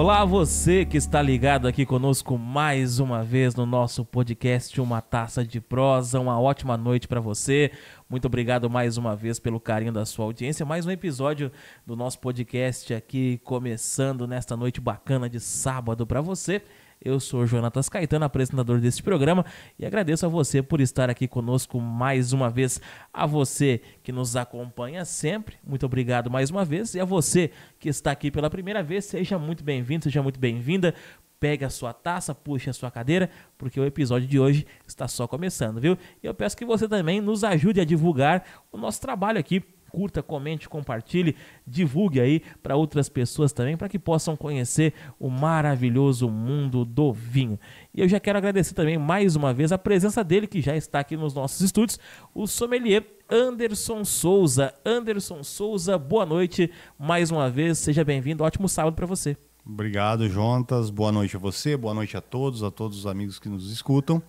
Olá, você que está ligado aqui conosco mais uma vez no nosso podcast Uma Taça de Prosa. Uma ótima noite para você. Muito obrigado mais uma vez pelo carinho da sua audiência. Mais um episódio do nosso podcast aqui começando nesta noite bacana de sábado para você. Eu sou o Jonatas Caetano, apresentador deste programa, e agradeço a você por estar aqui conosco mais uma vez. A você que nos acompanha sempre, muito obrigado mais uma vez. E a você que está aqui pela primeira vez, seja muito bem-vindo, seja muito bem-vinda. Pegue a sua taça, puxe a sua cadeira, porque o episódio de hoje está só começando, viu? E eu peço que você também nos ajude a divulgar o nosso trabalho aqui. Curta, comente, compartilhe, divulgue aí para outras pessoas também, para que possam conhecer o maravilhoso mundo do vinho. E eu já quero agradecer também mais uma vez a presença dele, que já está aqui nos nossos estúdios, o sommelier Anderson Souza. Anderson Souza, boa noite mais uma vez, seja bem-vindo, ótimo sábado para você. Obrigado, Jontas, boa noite a você, boa noite a todos os amigos que nos escutam.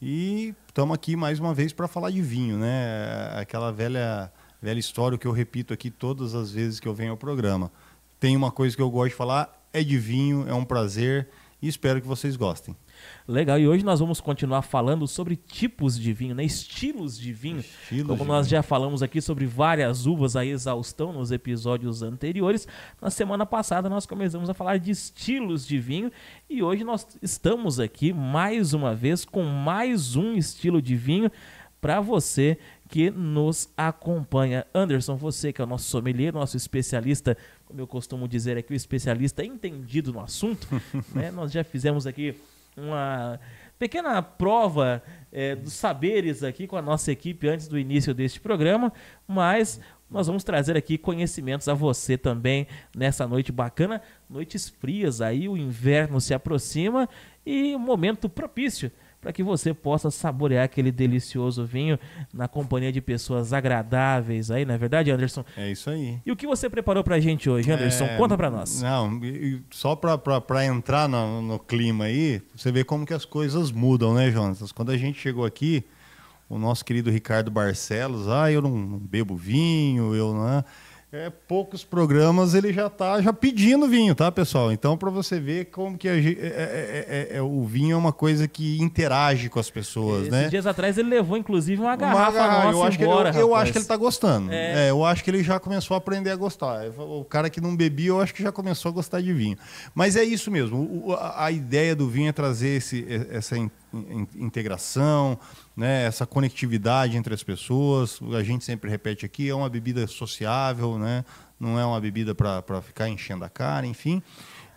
E estamos aqui mais uma vez para falar de vinho, né? Aquela velha história que eu repito aqui todas as vezes que eu venho ao programa. Tem uma coisa que eu gosto de falar, é de vinho, é um prazer e espero que vocês gostem. Legal, e hoje nós vamos continuar falando sobre tipos de vinho, né? Estilos de vinho. Como nós já falamos aqui sobre várias uvas a exaustão nos episódios anteriores, na semana passada nós começamos a falar de estilos de vinho e hoje nós estamos aqui mais uma vez com mais um estilo de vinho para você que nos acompanha. Anderson, você que é o nosso sommelier, nosso especialista, como eu costumo dizer aqui, o especialista entendido no assunto, né? Nós já fizemos aqui uma pequena prova dos saberes aqui com a nossa equipe antes do início deste programa, mas nós vamos trazer aqui conhecimentos a você também nessa noite bacana, noites frias aí, o inverno se aproxima e um momento propício para que você possa saborear aquele delicioso vinho na companhia de pessoas agradáveis aí, não é verdade, Anderson? É isso aí. E o que você preparou para a gente hoje, Anderson? Conta para nós. Não, só para entrar no clima aí, você vê como que as coisas mudam, né, Jonas? Quando a gente chegou aqui, o nosso querido Ricardo Barcelos, eu não bebo vinho, eu não... poucos programas ele já tá pedindo vinho, tá, pessoal? Então, para você ver como que o vinho é uma coisa que interage com as pessoas, né? Esses dias atrás ele levou, inclusive, uma garrafa nossa embora, eu acho que ele tá gostando. Eu acho que ele já começou a aprender a gostar. O cara que não bebia, eu acho que já começou a gostar de vinho. Mas é isso mesmo. A ideia do vinho é trazer essa integração, né, essa conectividade entre as pessoas. A gente sempre repete aqui, é uma bebida sociável, né, não é uma bebida para ficar enchendo a cara, enfim.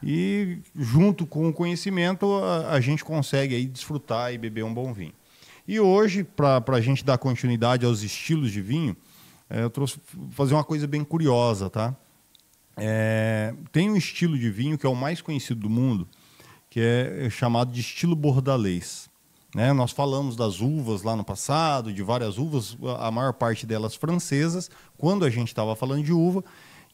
E junto com o conhecimento a gente consegue aí desfrutar e beber um bom vinho. E hoje, para a gente dar continuidade aos estilos de vinho, eu trouxe fazer uma coisa bem curiosa, tá? Tem um estilo de vinho que é o mais conhecido do mundo, que é chamado de estilo bordalês. Né? Nós falamos das uvas lá no passado, de várias uvas, a maior parte delas francesas, quando a gente estava falando de uva,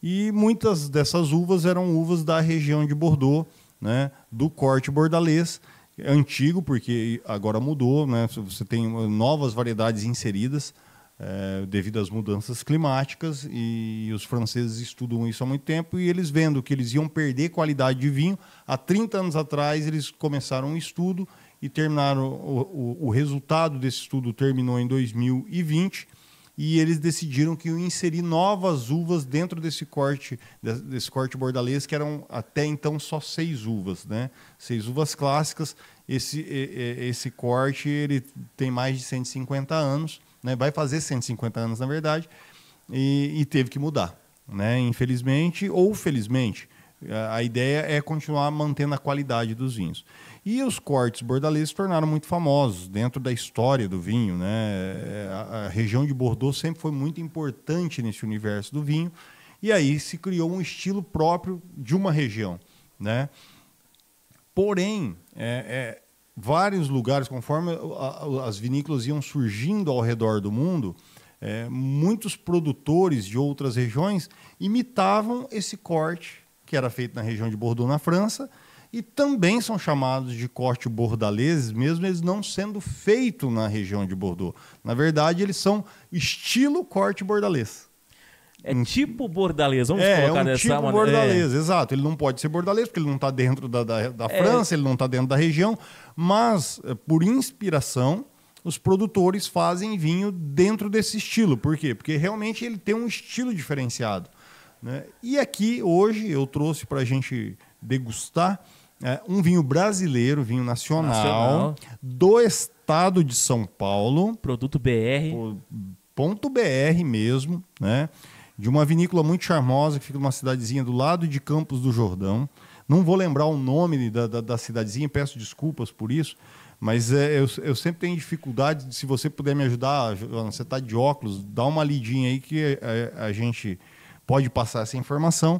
e muitas dessas uvas eram uvas da região de Bordeaux, né? Do corte bordalês, antigo, porque agora mudou, né? Você tem novas variedades inseridas, devido às mudanças climáticas, e os franceses estudam isso há muito tempo, e eles vendo que eles iam perder qualidade de vinho, há 30 anos atrás eles começaram um estudo e terminaram, o resultado desse estudo terminou em 2020, e eles decidiram que iam inserir novas uvas dentro desse corte bordalês, que eram até então só 6 uvas, né? 6 uvas clássicas. Esse corte ele tem mais de 150 anos, né? Vai fazer 150 anos, na verdade, e teve que mudar, né? Infelizmente ou felizmente. A ideia é continuar mantendo a qualidade dos vinhos. E os cortes bordalês se tornaram muito famosos dentro da história do vinho, né? A região de Bordeaux sempre foi muito importante nesse universo do vinho, e aí se criou um estilo próprio de uma região, né? Porém, vários lugares, conforme as vinícolas iam surgindo ao redor do mundo, muitos produtores de outras regiões imitavam esse corte que era feito na região de Bordeaux, na França, e também são chamados de corte bordaleses, mesmo eles não sendo feitos na região de Bordeaux. Na verdade, eles são estilo corte bordalês. É tipo bordalês, vamos É colocar um dessa tipo maneira. bordalês, exato. Ele não pode ser bordalês porque ele não está dentro da França, ele não está dentro da região, mas por inspiração os produtores fazem vinho dentro desse estilo. Por quê? Porque realmente ele tem um estilo diferenciado, né? E aqui hoje eu trouxe para a gente degustar um vinho brasileiro, vinho nacional do estado de São Paulo. Produto BR. .br mesmo, né? De uma vinícola muito charmosa que fica numa cidadezinha do lado de Campos do Jordão. Não vou lembrar o nome da cidadezinha, peço desculpas por isso, mas eu sempre tenho dificuldade. Se você puder me ajudar, você está de óculos, dá uma lidinha aí que a gente pode passar essa informação.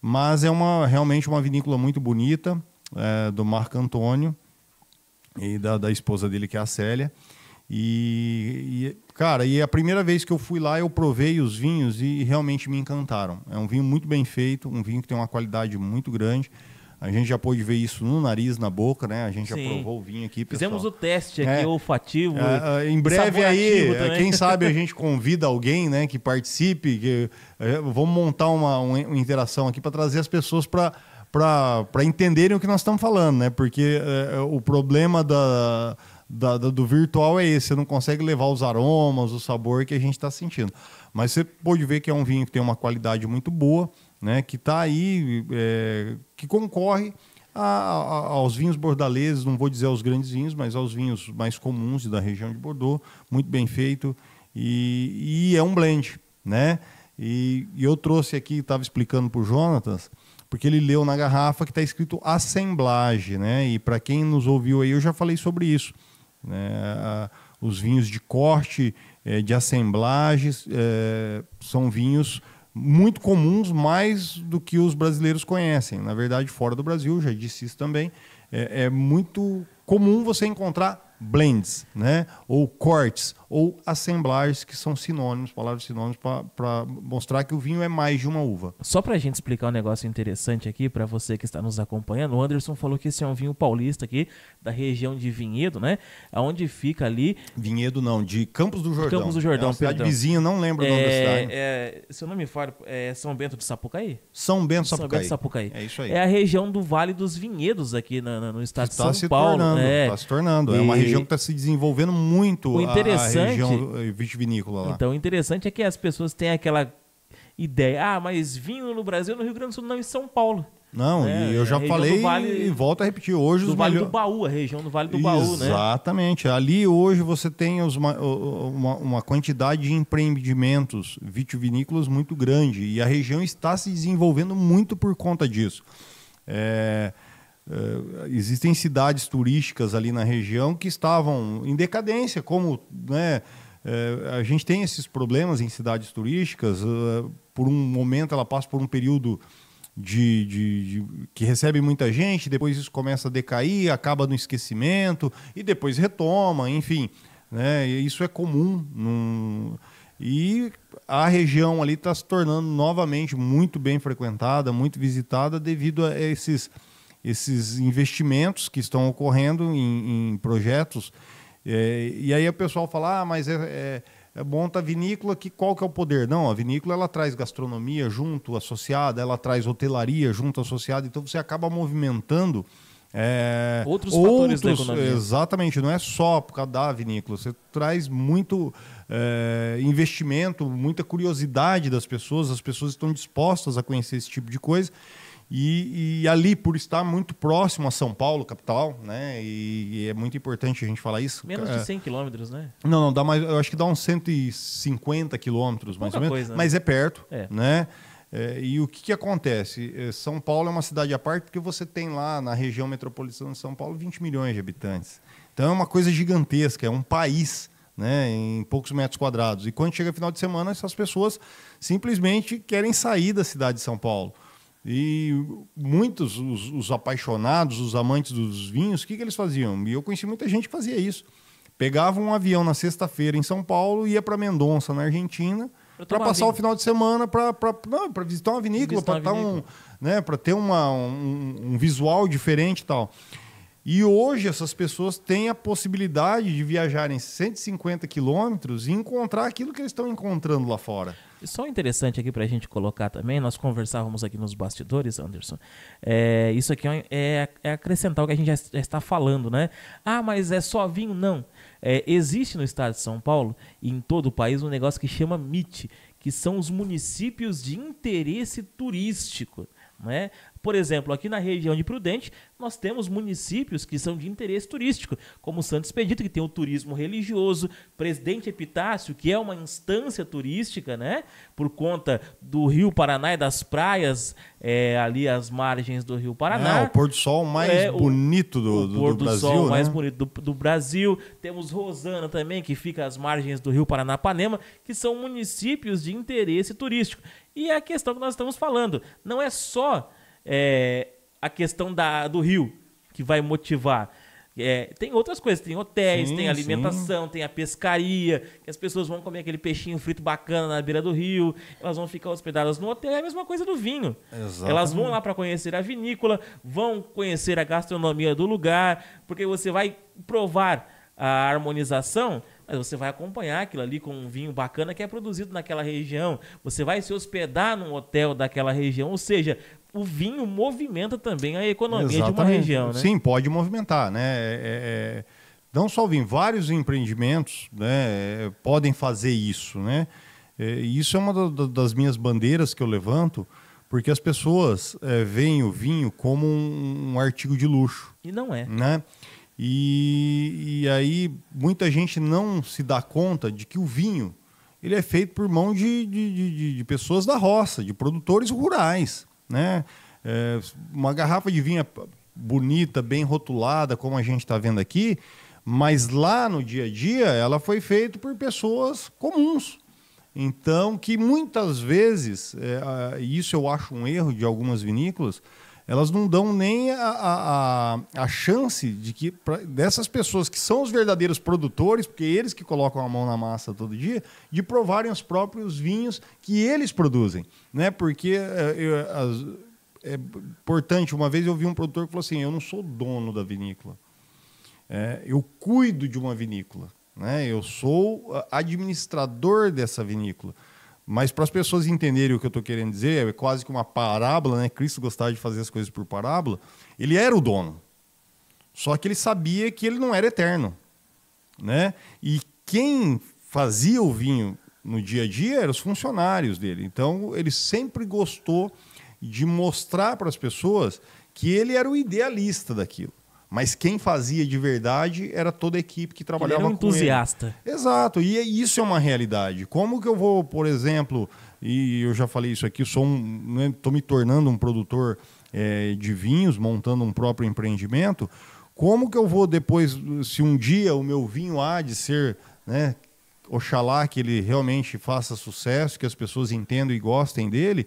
Mas é realmente uma vinícola muito bonita, do Marco Antônio e da esposa dele, que é a Célia. Cara, e a primeira vez que eu fui lá, eu provei os vinhos e realmente me encantaram. É um vinho muito bem feito, um vinho que tem uma qualidade muito grande. A gente já pôde ver isso no nariz, na boca, né? A gente já provou o vinho aqui, pessoal. Fizemos o teste aqui, olfativo. Em breve aí, também. Quem sabe a gente convida alguém, né, que participe. Vamos montar uma interação aqui para trazer as pessoas para entenderem o que nós estamos falando, né? Porque o problema do virtual é esse, você não consegue levar os aromas, o sabor que a gente está sentindo. Mas você pode ver que é um vinho que tem uma qualidade muito boa, né, que está aí, que concorre aos vinhos bordaleses, não vou dizer aos grandes vinhos, mas aos vinhos mais comuns da região de Bordeaux, muito bem feito, e é um blend, né? E eu trouxe aqui, estava explicando para o Jonatas, porque ele leu na garrafa que está escrito assemblage, né? E para quem nos ouviu aí, eu já falei sobre isso, né? Os vinhos de corte, de assemblagens, são vinhos muito comuns, mais do que os brasileiros conhecem. Na verdade, fora do Brasil, já disse isso também, é muito comum você encontrar blends, né? Ou cortes, ou assemblagens, que são sinônimos, palavras sinônimos, para mostrar que o vinho é mais de uma uva. Só para a gente explicar um negócio interessante aqui, para você que está nos acompanhando, o Anderson falou que esse é um vinho paulista aqui, da região de Vinhedo, né? Onde fica ali... Vinhedo não, de Campos do Jordão. Campos do Jordão, é uma cidade perdão. vizinha, não lembro o nome da cidade. Se eu não me falo, é São Bento de Sapucaí? São Bento São Bento de Sapucaí. É isso aí. É a região do Vale dos Vinhedos aqui no estado de São se Paulo. Está se tornando. É uma região que está se desenvolvendo muito, a região vitivinícola lá. Então, o interessante é que as pessoas têm aquela ideia, mas vinho no Brasil, no Rio Grande do Sul, não, em São Paulo. Não, e eu já falei e volto a repetir. Hoje do Vale do Baú, a região do Vale do Baú, né? Exatamente. Ali hoje você tem uma quantidade de empreendimentos vitivinícolas muito grande e a região está se desenvolvendo muito por conta disso. Existem cidades turísticas ali na região que estavam em decadência, como, né, a gente tem esses problemas em cidades turísticas. Por um momento ela passa por um período que recebe muita gente, depois isso começa a decair, acaba no esquecimento e depois retoma, enfim, né? Isso é comum. E a região ali está se tornando novamente muito bem frequentada, muito visitada devido a esses investimentos que estão ocorrendo em projetos. E aí o pessoal fala, mas é monta a vinícola, qual que é o poder? Não, a vinícola ela traz gastronomia junto, associada, ela traz hotelaria junto, associada, então você acaba movimentando outros fatores da economia. Exatamente, não é só por causa da vinícola, você traz muito investimento, muita curiosidade das pessoas, as pessoas estão dispostas a conhecer esse tipo de coisa. E ali, por estar muito próximo a São Paulo, capital, né? E é muito importante a gente falar isso. Menos de 100 quilômetros, né? Não, dá mais, eu acho que dá uns 150 quilômetros, mais ou menos. Coisa, né? Mas é perto, né? E o que acontece? São Paulo é uma cidade à parte porque você tem lá na região metropolitana de São Paulo 20 milhões de habitantes. Então é uma coisa gigantesca, é um país, né, em poucos metros quadrados. E quando chega final de semana, essas pessoas simplesmente querem sair da cidade de São Paulo. E muitos, os apaixonados, os amantes dos vinhos, o que eles faziam? E eu conheci muita gente que fazia isso. Pegava um avião na sexta-feira em São Paulo, ia para Mendonça, na Argentina, para passar o final de semana para visitar uma vinícola, para ter um visual diferente e tal. E hoje essas pessoas têm a possibilidade de viajarem 150 quilômetros e encontrar aquilo que eles estão encontrando lá fora. Só interessante aqui para a gente colocar também, nós conversávamos aqui nos bastidores, Anderson, isso aqui é acrescentar o que a gente já está falando, né? Ah, mas é só vinho? Não. Existe no estado de São Paulo e em todo o país um negócio que chama MIT, que são os municípios de interesse turístico, né? Por exemplo, aqui na região de Prudente, nós temos municípios que são de interesse turístico, como Santo Expedito, que tem o turismo religioso, Presidente Epitácio, que é uma instância turística, né? Por conta do Rio Paraná e das praias ali às margens do Rio Paraná. O pôr do sol mais bonito do Brasil. O pôr do sol mais bonito do Brasil. Temos Rosana também, que fica às margens do Rio Paranapanema, que são municípios de interesse turístico. E é a questão que nós estamos falando, não é só a questão do rio que vai motivar. Tem outras coisas, tem hotéis, tem alimentação, tem a pescaria, que as pessoas vão comer aquele peixinho frito bacana na beira do rio, elas vão ficar hospedadas no hotel, é a mesma coisa do vinho. Exatamente. Elas vão lá para conhecer a vinícola, vão conhecer a gastronomia do lugar, porque você vai provar a harmonização, mas você vai acompanhar aquilo ali com um vinho bacana que é produzido naquela região, você vai se hospedar num hotel daquela região, ou seja, o vinho movimenta também a economia de uma região, né? Sim, pode movimentar, né? Não só o vinho, vários empreendimentos, né, podem fazer isso, né? Isso é uma das minhas bandeiras que eu levanto, porque as pessoas veem o vinho como um artigo de luxo. E não é. Né? E aí muita gente não se dá conta de que o vinho ele é feito por mão de pessoas da roça, de produtores rurais, né? Uma garrafa de vinho bonita, bem rotulada, como a gente está vendo aqui, mas lá no dia a dia ela foi feita por pessoas comuns. Então, que muitas vezes, isso eu acho um erro de algumas vinícolas, elas não dão nem a chance de que dessas pessoas que são os verdadeiros produtores, porque eles que colocam a mão na massa todo dia, de provarem os próprios vinhos que eles produzem, né? Porque é importante, uma vez eu vi um produtor que falou assim, eu não sou dono da vinícola, eu cuido de uma vinícola, né? Eu sou administrador dessa vinícola. Mas para as pessoas entenderem o que eu estou querendo dizer, é quase que uma parábola, né? Cristo gostava de fazer as coisas por parábola. Ele era o dono, só que ele sabia que ele não era eterno, né? E quem fazia o vinho no dia a dia eram os funcionários dele. Então, ele sempre gostou de mostrar para as pessoas que ele era o idealista daquilo. Mas quem fazia de verdade era toda a equipe que trabalhava com ele. Ele era um entusiasta. Exato, e isso é uma realidade. Como que eu vou, por exemplo, e eu já falei isso aqui, estou me tornando um produtor de vinhos, montando um próprio empreendimento, como que eu vou depois, se um dia o meu vinho há de ser, né, oxalá que ele realmente faça sucesso, que as pessoas entendam e gostem dele,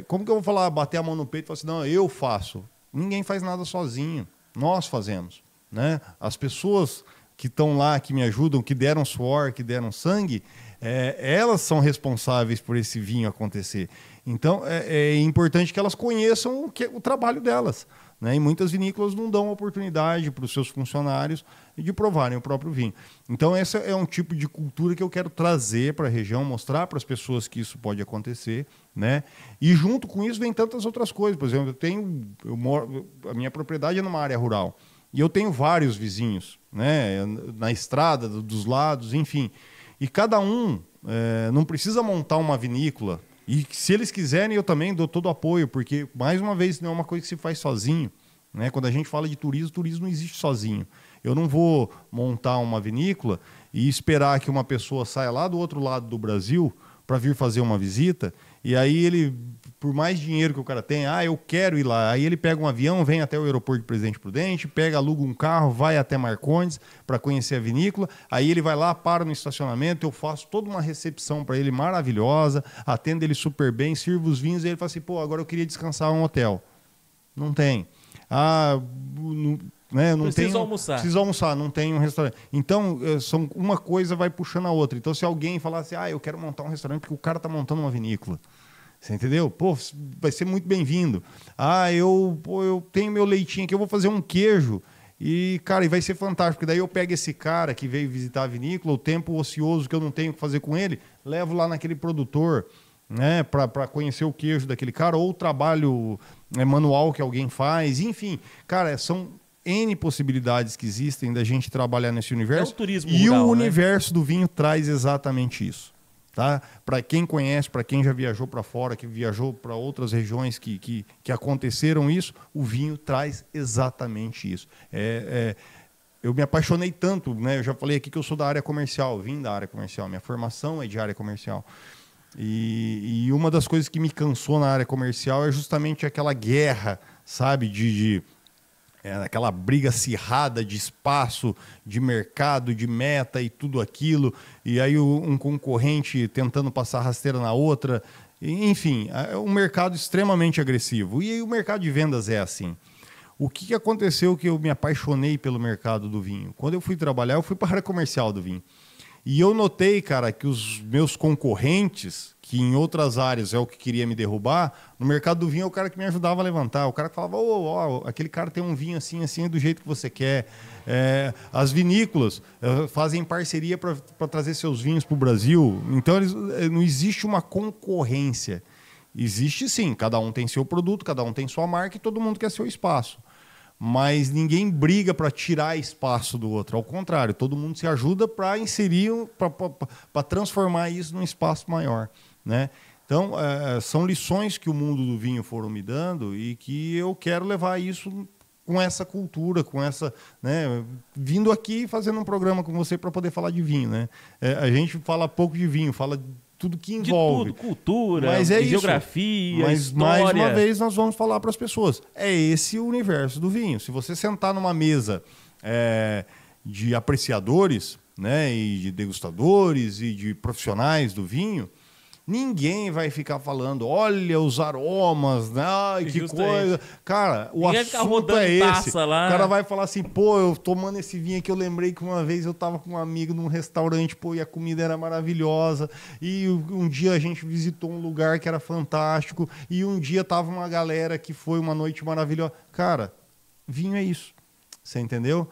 como que eu vou falar, bater a mão no peito e falar assim, não, eu faço. Ninguém faz nada sozinho. Nós fazemos, né? As pessoas que estão lá, que me ajudam, que deram suor, que deram sangue, elas são responsáveis por esse vinho acontecer. Então, é importante que elas conheçam o trabalho delas, né? E muitas vinícolas não dão oportunidade para os seus funcionários de provarem o próprio vinho. Então, esse é um tipo de cultura que eu quero trazer para a região, mostrar para as pessoas que isso pode acontecer, né? E junto com isso vem tantas outras coisas. Por exemplo, a minha propriedade é numa área rural e eu tenho vários vizinhos, né? Na estrada, dos lados, enfim. E cada um não precisa montar uma vinícola. E se eles quiserem, eu também dou todo o apoio, porque, mais uma vez, não é uma coisa que se faz sozinho, né? Quando a gente fala de turismo não existe sozinho. Eu não vou montar uma vinícola e esperar que uma pessoa saia lá do outro lado do Brasil para vir fazer uma visita, e aí ele, por mais dinheiro que o cara tem, eu quero ir lá. Aí ele pega um avião, vem até o aeroporto de Presidente Prudente, aluga um carro, vai até Marcondes para conhecer a vinícola, aí ele vai lá, para no estacionamento, eu faço toda uma recepção para ele maravilhosa, atendo ele super bem, sirvo os vinhos, e ele fala assim, agora eu queria descansar em um hotel. Não tem. Preciso almoçar, não tem um restaurante. Então, uma coisa vai puxando a outra. Então, se alguém falar assim, eu quero montar um restaurante porque o cara está montando uma vinícola. Você entendeu? Vai ser muito bem-vindo. Eu tenho meu leitinho aqui, eu vou fazer um queijo. E, cara, e vai ser fantástico, porque daí eu pego esse cara que veio visitar a vinícola, o tempo ocioso que eu não tenho o que fazer com ele, levo lá naquele produtor, né, para conhecer o queijo daquele cara, ou o trabalho manual que alguém faz, enfim. Cara, são N possibilidades que existem da gente trabalhar nesse universo. É o turismo e rural, o né? universo do vinho traz exatamente isso. Tá? Para quem conhece, para quem já viajou para fora, que viajou para outras regiões que aconteceram isso, o vinho traz exatamente isso. Eu me apaixonei tanto, né? Eu já falei aqui que eu sou da área comercial, vim da área comercial, minha formação é de área comercial. E uma das coisas que me cansou na área comercial é justamente aquela guerra, sabe, aquela briga acirrada de espaço, de mercado, de meta e tudo aquilo, e aí um concorrente tentando passar rasteira na outra, enfim, é um mercado extremamente agressivo. E aí o mercado de vendas é assim. O que aconteceu que eu me apaixonei pelo mercado do vinho? Quando eu fui trabalhar, eu fui para a área comercial do vinho. E eu notei, cara, que os meus concorrentes, que em outras áreas é o que queria me derrubar, no mercado do vinho é o cara que me ajudava a levantar. O cara que falava, aquele cara tem um vinho assim, assim, do jeito que você quer. As vinícolas fazem parceria para trazer seus vinhos para o Brasil. Então, não existe uma concorrência. Existe sim, cada um tem seu produto, cada um tem sua marca e todo mundo quer seu espaço. Mas ninguém briga para tirar espaço do outro. Ao contrário, todo mundo se ajuda para inserir, para transformar isso num espaço maior, né? Então, são lições que o mundo do vinho foram me dando e que eu quero levar isso com essa cultura, com essa, né, vindo aqui fazendo um programa com você para poder falar de vinho, né? A gente fala pouco de vinho, fala tudo que envolve. De tudo, cultura, mas geografia, mas, história. Mais uma vez, nós vamos falar para as pessoas. É esse o universo do vinho. Se você sentar numa mesa de apreciadores, né, e de degustadores e de profissionais do vinho, ninguém vai ficar falando, olha os aromas, né? Ai, que coisa. Cara, o assunto é esse. Lá. O cara vai falar assim, pô, eu tomando esse vinho aqui, eu lembrei que uma vez eu estava com um amigo num restaurante, pô, e a comida era maravilhosa. E um dia a gente visitou um lugar que era fantástico. E um dia tava uma galera que foi uma noite maravilhosa. Cara, vinho é isso. Você entendeu?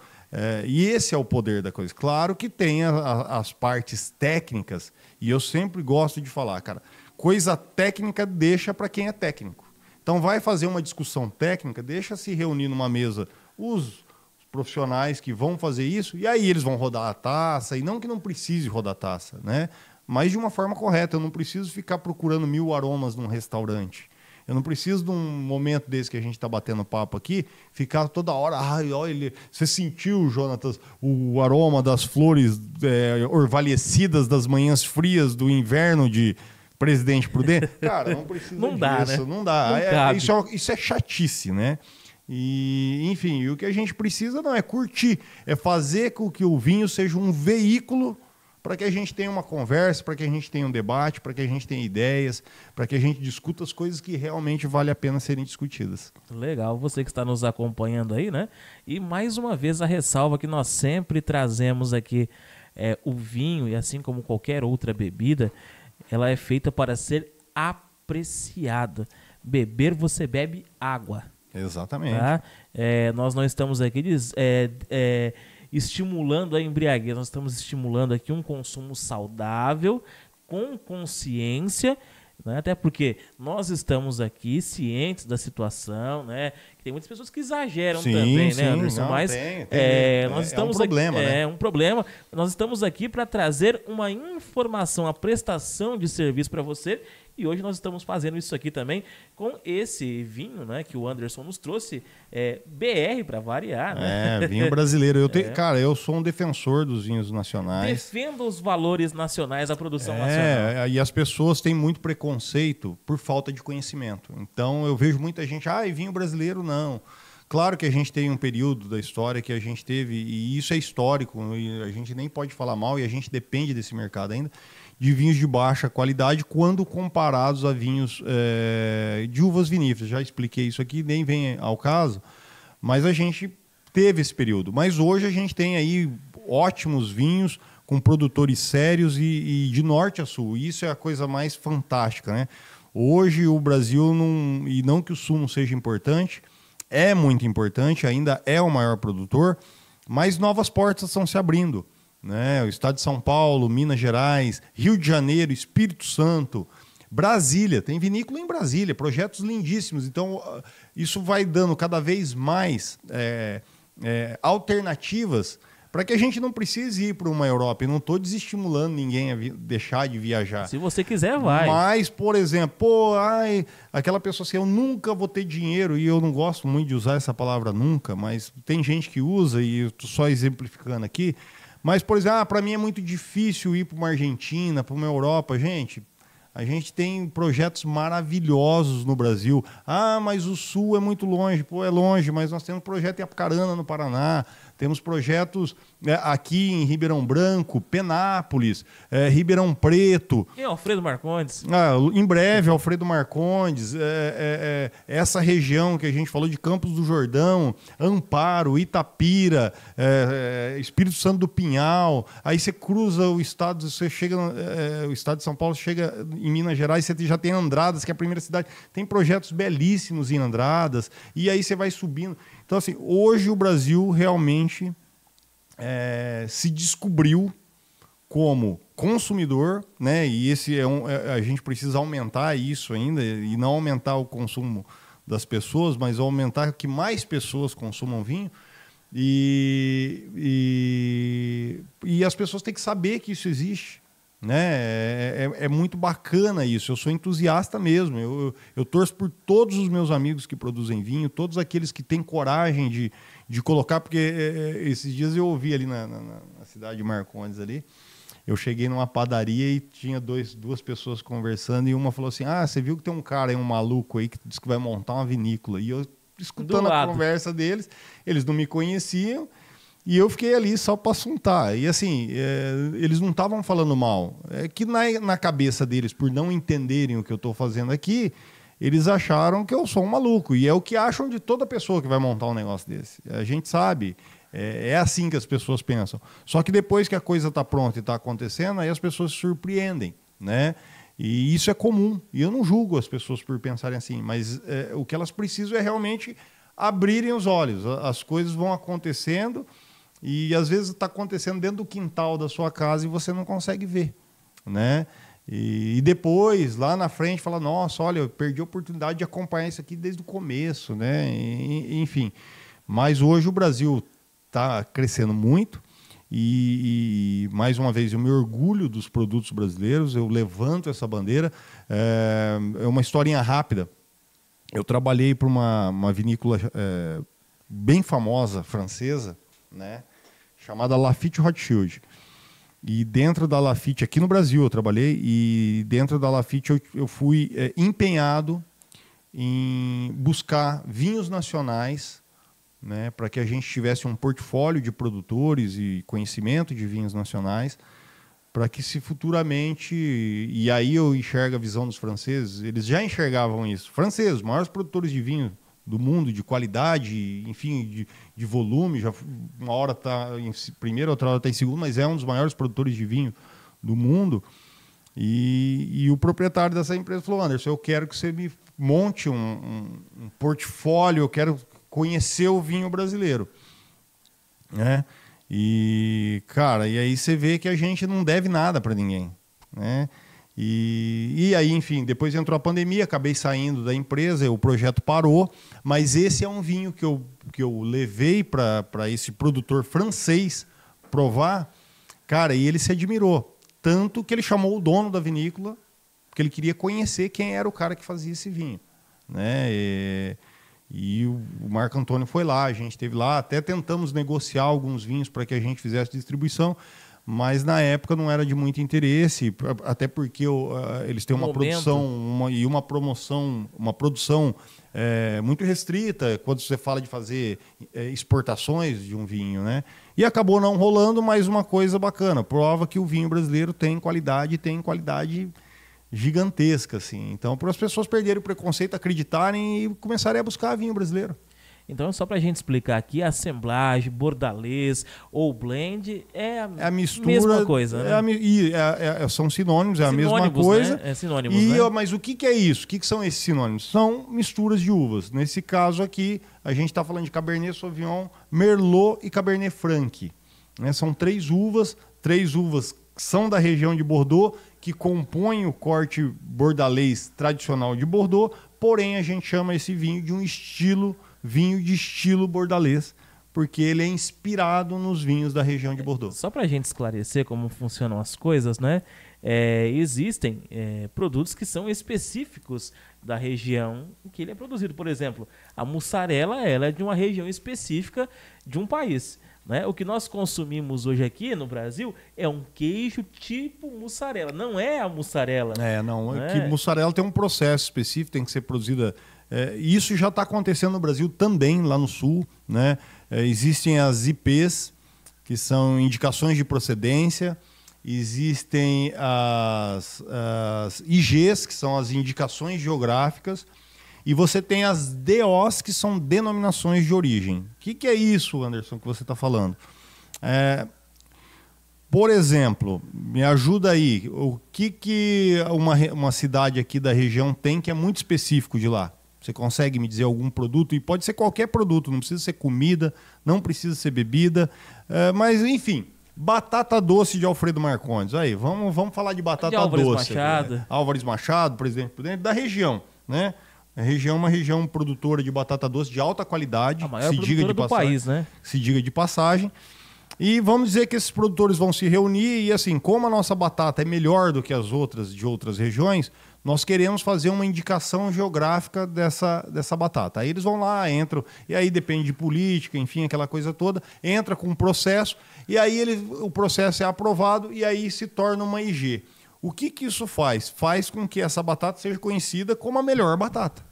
E esse é o poder da coisa. Claro que tem as partes técnicas, e eu sempre gosto de falar, cara, coisa técnica deixa para quem é técnico. Então vai fazer uma discussão técnica, deixa se reunir numa mesa os profissionais que vão fazer isso, e aí eles vão rodar a taça, e não que não precise rodar a taça, né? Mas de uma forma correta. Eu não preciso ficar procurando 1000 aromas num restaurante. Eu não preciso de um momento desse que a gente está batendo papo aqui, ficar toda hora, olha, você sentiu, Jonatas, o aroma das flores orvalhecidas das manhãs frias do inverno de Presidente Prudente? Cara, não precisa não dá, disso, né? não dá. Não Isso é chatice, né? E, enfim, o que a gente precisa não é curtir, é fazer com que o vinho seja um veículo para que a gente tenha uma conversa, para que a gente tenha um debate, para que a gente tenha ideias, para que a gente discuta as coisas que realmente vale a pena serem discutidas. Legal, você que está nos acompanhando aí, né? E mais uma vez a ressalva que nós sempre trazemos aqui, o vinho, e assim como qualquer outra bebida, ela é feita para ser apreciada. Beber, você bebe água. Exatamente. Tá? Nós não estamos aqui estimulando a embriaguez, nós estamos estimulando aqui um consumo saudável, com consciência, né? Até porque nós estamos aqui cientes da situação, né? Tem muitas pessoas que exageram também, né, Anderson? Não, mas nós estamos um problema, aqui, né? É um problema. Nós estamos aqui para trazer uma informação, a prestação de serviço para você. E hoje nós estamos fazendo isso aqui também com esse vinho, né, que o Anderson nos trouxe, BR para variar, né? Vinho brasileiro. Cara, eu sou um defensor dos vinhos nacionais. Defenda os valores nacionais, a produção nacional. E as pessoas têm muito preconceito por falta de conhecimento. Então eu vejo muita gente, vinho brasileiro não. Claro que a gente tem um período da história que a gente teve, e isso é histórico, e a gente nem pode falar mal, e a gente depende desse mercado ainda, de vinhos de baixa qualidade quando comparados a vinhos de uvas viníferas. Já expliquei isso aqui, nem vem ao caso, mas a gente teve esse período. Mas hoje a gente tem aí ótimos vinhos com produtores sérios e de norte a sul. Isso é a coisa mais fantástica, né? Hoje o Brasil, e não que o sul não seja importante, é muito importante, ainda é o maior produtor, mas novas portas estão se abrindo, né? O estado de São Paulo, Minas Gerais, Rio de Janeiro, Espírito Santo, Brasília, tem vinícola em Brasília, projetos lindíssimos. Então, isso vai dando cada vez mais alternativas para que a gente não precise ir para uma Europa. E não estou desestimulando ninguém a deixar de viajar. Se você quiser, vai. Mas, por exemplo, aquela pessoa assim, eu nunca vou ter dinheiro, e eu não gosto muito de usar essa palavra nunca, mas tem gente que usa, e eu estou só exemplificando aqui. Mas, por exemplo, para mim é muito difícil ir para uma Argentina, para uma Europa. Gente, a gente tem projetos maravilhosos no Brasil. Mas o Sul é muito longe. Pô, é longe, mas nós temos projeto em Apucarana, no Paraná. Temos projetos aqui em Ribeirão Branco, Penápolis, Ribeirão Preto. E Alfredo Marcondes? Em breve, Alfredo Marcondes. Essa região que a gente falou de Campos do Jordão, Amparo, Itapira, Espírito Santo do Pinhal. Aí você cruza o estado, você chega, o estado de São Paulo, chega em Minas Gerais, você já tem Andradas, que é a primeira cidade. Tem projetos belíssimos em Andradas. E aí você vai subindo. Então, assim, hoje o Brasil realmente se descobriu como consumidor, né? E esse a gente precisa aumentar isso ainda, e não aumentar o consumo das pessoas, mas aumentar que mais pessoas consumam vinho. E as pessoas têm que saber que isso existe. Né? É muito bacana isso. Eu sou entusiasta mesmo. Eu torço por todos os meus amigos que produzem vinho, todos aqueles que têm coragem de colocar, porque esses dias eu ouvi ali na cidade de Marcondes ali, eu cheguei numa padaria e tinha duas pessoas conversando, e uma falou assim: você viu que tem um cara aí, um maluco aí, que disse que vai montar uma vinícola. E eu, escutando a conversa deles, eles não me conheciam, e eu fiquei ali só para assuntar. E assim, eles não estavam falando mal. É que na cabeça deles, por não entenderem o que eu estou fazendo aqui, eles acharam que eu sou um maluco. E é o que acham de toda pessoa que vai montar um negócio desse. A gente sabe, é assim que as pessoas pensam. Só que depois que a coisa está pronta e está acontecendo, aí as pessoas se surpreendem, né? E isso é comum. E eu não julgo as pessoas por pensarem assim, mas o que elas precisam é realmente abrirem os olhos. As coisas vão acontecendo, e às vezes está acontecendo dentro do quintal da sua casa e você não consegue ver, né? E depois, lá na frente, fala: nossa, olha, eu perdi a oportunidade de acompanhar isso aqui desde o começo, né? Enfim, mas hoje o Brasil está crescendo muito, e mais uma vez eu me orgulho dos produtos brasileiros, eu levanto essa bandeira. É uma historinha rápida. Eu trabalhei para uma vinícola bem famosa, francesa, né, chamada Lafite Rothschild. E dentro da Lafite, aqui no Brasil eu trabalhei, e dentro da Lafite eu fui empenhado em buscar vinhos nacionais, né, para que a gente tivesse um portfólio de produtores e conhecimento de vinhos nacionais, para que se futuramente, e aí eu enxergo a visão dos franceses, eles já enxergavam isso. Franceses, maiores produtores de vinho do mundo, de qualidade, enfim, de volume. Já uma hora está em primeiro, outra hora está em segundo, mas é um dos maiores produtores de vinho do mundo. E o proprietário dessa empresa falou: Anderson, eu quero que você me monte um portfólio, eu quero conhecer o vinho brasileiro, né? E, cara, e aí você vê que a gente não deve nada para ninguém, né? E aí, enfim, depois entrou a pandemia, acabei saindo da empresa, o projeto parou, mas esse é um vinho que eu levei para esse produtor francês provar, cara, e ele se admirou. Tanto que ele chamou o dono da vinícola, porque ele queria conhecer quem era o cara que fazia esse vinho, né? E o Marco Antônio foi lá, a gente esteve lá, até tentamos negociar alguns vinhos para que a gente fizesse distribuição, mas na época não era de muito interesse, até porque eles têm uma produção uma promoção, uma produção muito restrita quando você fala de fazer exportações de um vinho, né? E acabou não rolando, mas uma coisa bacana, prova que o vinho brasileiro tem qualidade gigantesca, assim. Então, para as pessoas perderem o preconceito, acreditarem e começarem a buscar vinho brasileiro. Então, só para a gente explicar aqui, assemblagem, bordalês ou blend é a mistura, mesma coisa, né? São sinônimos, é a mesma Sinônimos, coisa. Né? É sinônimos, né? Mas o que é isso? O que são esses sinônimos? São misturas de uvas. Nesse caso aqui, a gente está falando de Cabernet Sauvignon, Merlot e Cabernet Franc. Né? São três uvas que são da região de Bordeaux, que compõem o corte bordalês tradicional de Bordeaux, porém a gente chama esse vinho de vinho de estilo bordalês, porque ele é inspirado nos vinhos da região de Bordeaux. Só para a gente esclarecer como funcionam as coisas, né? Existem produtos que são específicos da região em que ele é produzido. Por exemplo, a mussarela ela é de uma região específica de um país. Né? O que nós consumimos hoje aqui no Brasil é um queijo tipo mussarela, não é a mussarela. Que mussarela tem um processo específico, tem que ser produzida. Isso já está acontecendo no Brasil também, lá no sul. Né? Existem as IPs, que são indicações de procedência, existem as IGs, que são as indicações geográficas, e você tem as DOs, que são denominações de origem. O que é isso, Anderson, que você está falando? Por exemplo, me ajuda aí, o que uma cidade aqui da região tem que é muito específico de lá? Você consegue me dizer algum produto? E pode ser qualquer produto, não precisa ser comida, não precisa ser bebida, mas enfim, batata doce de Alfredo Marcondes. Aí, vamos falar de batata de Álvares doce. Machado. Álvares Machado, presidente da região, né? A região é uma região produtora de batata doce de alta qualidade. A maior produtora do país, né? Se diga de passagem. E vamos dizer que esses produtores vão se reunir e assim, como a nossa batata é melhor do que as outras de outras regiões, nós queremos fazer uma indicação geográfica dessa batata. Aí eles vão lá, entram, e aí depende de política, enfim, aquela coisa toda, entra com um processo, e aí o processo é aprovado e aí se torna uma IG. O que isso faz? Faz com que essa batata seja conhecida como a melhor batata.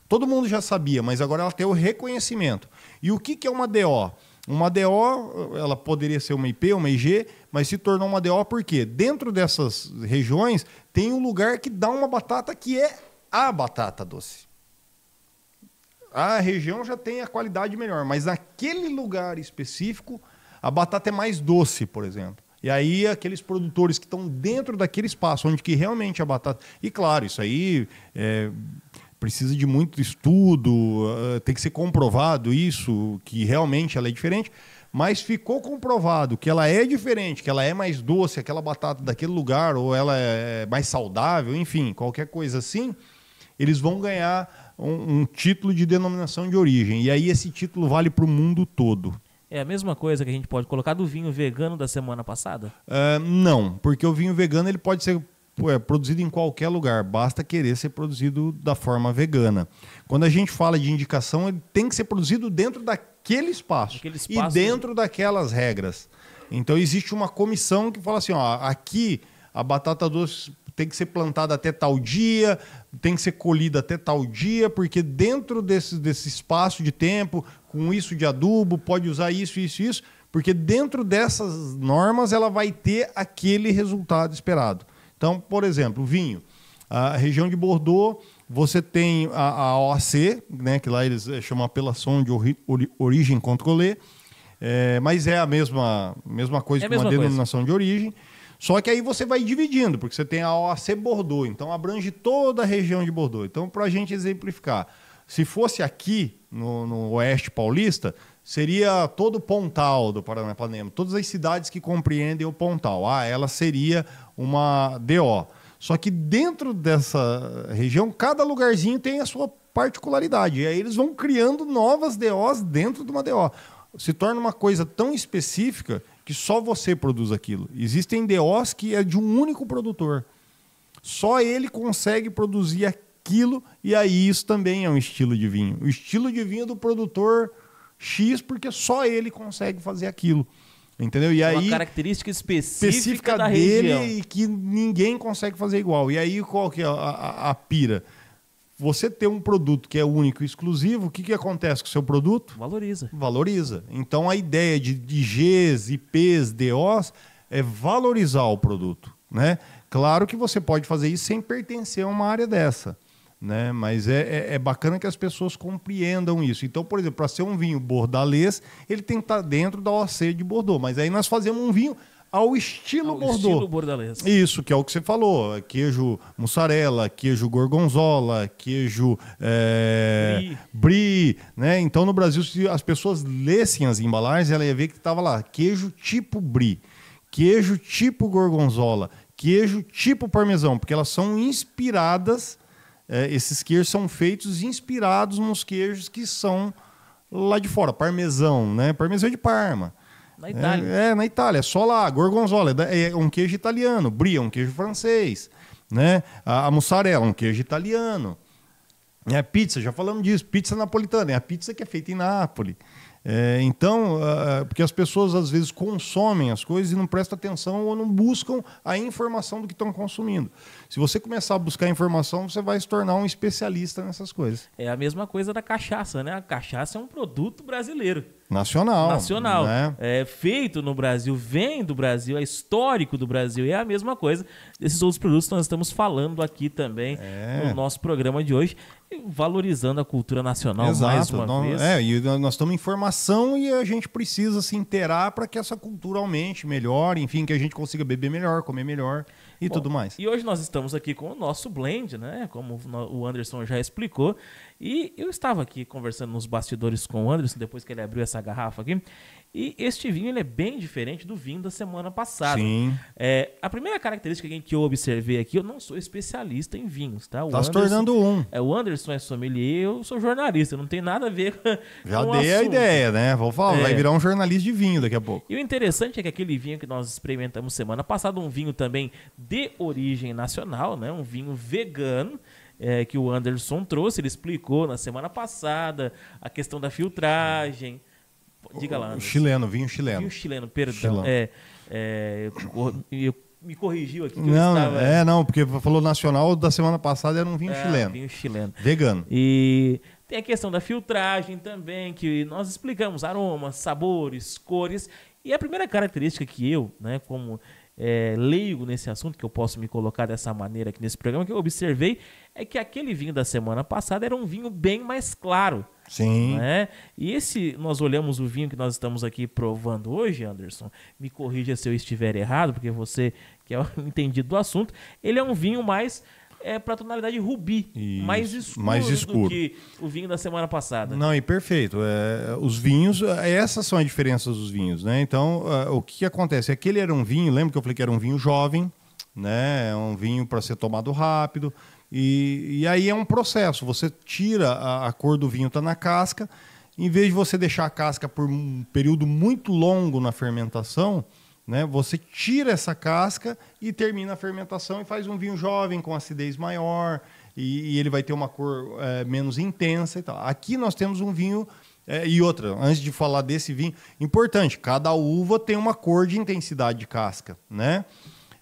Todo mundo já sabia, mas agora ela tem o reconhecimento. E o que é uma DO? Uma DO, ela poderia ser uma IP, uma IG, mas se tornou uma DO porque dentro dessas regiões tem um lugar que dá uma batata que é a batata doce. A região já tem a qualidade melhor, mas naquele lugar específico a batata é mais doce, por exemplo. E aí aqueles produtores que estão dentro daquele espaço onde que realmente a batata... E claro, isso aí precisa de muito estudo, tem que ser comprovado isso, que realmente ela é diferente, mas ficou comprovado que ela é diferente, que ela é mais doce, aquela batata daquele lugar, ou ela é mais saudável, enfim, qualquer coisa assim, eles vão ganhar um título de denominação de origem. E aí esse título vale para o mundo todo. É a mesma coisa que a gente pode colocar do vinho vegano da semana passada? Não, porque o vinho vegano ele pode ser produzido em qualquer lugar, basta querer ser produzido da forma vegana. Quando a gente fala de indicação, ele tem que ser produzido dentro daquele espaço e dentro daquelas regras. Então existe uma comissão que fala assim, ó, aqui a batata doce tem que ser plantada até tal dia, tem que ser colhida até tal dia, porque dentro desse espaço de tempo, com isso de adubo, pode usar isso, porque dentro dessas normas ela vai ter aquele resultado esperado. Então, por exemplo, vinho. A região de Bordeaux, você tem a OAC, né, que lá eles chamam apelação de origem contrôlée, mas é a mesma coisa que uma denominação de origem. Só que aí você vai dividindo, porque você tem a OAC Bordeaux, então abrange toda a região de Bordeaux. Então, para a gente exemplificar, se fosse aqui no Oeste Paulista, seria todo o Pontal do Paranapanema, todas as cidades que compreendem o Pontal. Ela seria uma DO. Só que dentro dessa região, cada lugarzinho tem a sua particularidade. E aí eles vão criando novas DOs dentro de uma DO. Se torna uma coisa tão específica que só você produz aquilo. Existem DOs que é de um único produtor. Só ele consegue produzir aquilo, e aí isso também é um estilo de vinho. O estilo de vinho do produtor X, porque só ele consegue fazer aquilo. Entendeu? E aí, uma característica específica da dele região. E que ninguém consegue fazer igual. E aí qual que é a pira? Você ter um produto que é único e exclusivo, o que acontece com o seu produto? Valoriza. Valoriza. Então a ideia de Gs, IPs, DOs é valorizar o produto, né? Claro que você pode fazer isso sem pertencer a uma área dessa. né? Mas é bacana que as pessoas compreendam isso. Então, por exemplo, para ser um vinho bordalês, ele tem que estar dentro da OC de Bordeaux. Mas aí nós fazemos um vinho ao estilo Bordeaux. Estilo bordalês. Isso, que é o que você falou. Queijo mussarela, queijo gorgonzola, queijo brie, né? Então, no Brasil, se as pessoas lessem as embalagens, ela ia ver que estava lá, queijo tipo brie, queijo tipo gorgonzola, queijo tipo parmesão, porque elas são inspiradas, esses queijos são feitos inspirados nos queijos que são lá de fora. Parmesão, né? Parmesão de Parma. Na Itália. Na Itália, é só lá. Gorgonzola é um queijo italiano. Brie é um queijo francês. Né? A mussarela é um queijo italiano. A pizza, já falamos disso. Pizza napolitana, é a pizza que é feita em Nápoles. Então, porque as pessoas às vezes consomem as coisas e não prestam atenção ou não buscam a informação do que estão consumindo. Se você começar a buscar informação, você vai se tornar um especialista nessas coisas. É a mesma coisa da cachaça, né? A cachaça é um produto brasileiro. Nacional. Né? É feito no Brasil, vem do Brasil, é histórico do Brasil. E é a mesma coisa desses outros produtos que nós estamos falando aqui também no nosso programa de hoje, valorizando a cultura nacional. Exato. Mais uma vez. E nós estamos em formação e a gente precisa se inteirar para que essa cultura aumente, melhore, enfim, que a gente consiga beber melhor, comer melhor e tudo mais. E hoje nós estamos aqui com o nosso blend, né? Como o Anderson já explicou. E eu estava aqui conversando nos bastidores com o Anderson, depois que ele abriu essa garrafa aqui. E este vinho ele é bem diferente do vinho da semana passada. Sim. A primeira característica que eu observei aqui, eu não sou especialista em vinhos, tá? Tá se tornando um. O Anderson é sommelier, eu sou jornalista, não tem nada a ver com Já dei a ideia, né? Vou falar, vai virar um jornalista de vinho daqui a pouco. E o interessante é que aquele vinho que nós experimentamos semana passada, um vinho também de origem nacional, né? Um vinho vegano, que o Anderson trouxe, ele explicou na semana passada a questão da filtragem. Diga lá, Anderson. Vinho chileno. Vinho chileno, perdão. Me corrigiu aqui. Não, porque falou nacional, da semana passada era um vinho chileno. Vinho chileno. Vegano. E tem a questão da filtragem também, que nós explicamos aromas, sabores, cores. E a primeira característica que eu, né, como leigo nesse assunto, que eu posso me colocar dessa maneira aqui nesse programa, que eu observei, é que aquele vinho da semana passada era um vinho bem mais claro. Sim. Né? E nós olhamos o vinho que nós estamos aqui provando hoje, Anderson, me corrija se eu estiver errado, porque você que é o entendido do assunto, ele é um vinho mais para tonalidade rubi, mais escuro do que o vinho da semana passada. Não, e perfeito. Os vinhos, essas são as diferenças dos vinhos, né? Então, o que acontece? Aquele era um vinho, lembra que eu falei que era um vinho jovem, né? É um vinho para ser tomado rápido. E aí é um processo. Você tira a cor do vinho, está na casca. Em vez de você deixar a casca por um período muito longo na fermentação, né, você tira essa casca e termina a fermentação e faz um vinho jovem com acidez maior e ele vai ter uma cor menos intensa e tal. Aqui nós temos um vinho e outra, antes de falar desse vinho, importante, cada uva tem uma cor de intensidade de casca, né?